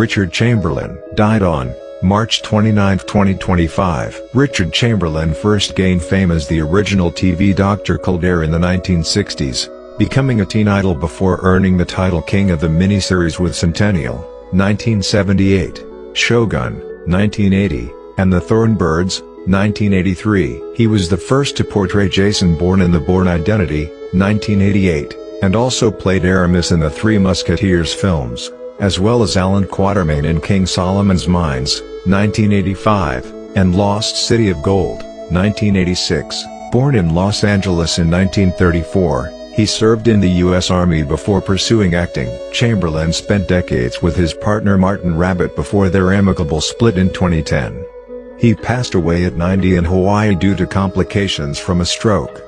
Richard Chamberlain died on March 29, 2025. Richard Chamberlain first gained fame as the original TV Dr. Kildare in the 1960s, becoming a teen idol before earning the title King of the miniseries with Centennial, 1978, Shogun, 1980, and the Thorn Birds, 1983. He was the first to portray Jason Bourne in The Bourne Identity, 1988, and also played Aramis in the Three Musketeers films, as well as Alan Quatermain in King Solomon's Mines, 1985, and Lost City of Gold, 1986. Born in Los Angeles in 1934, he served in the U.S. Army before pursuing acting. Chamberlain spent decades with his partner Martin Rabbit before their amicable split in 2010. He passed away at 90 in Hawaii due to complications from a stroke.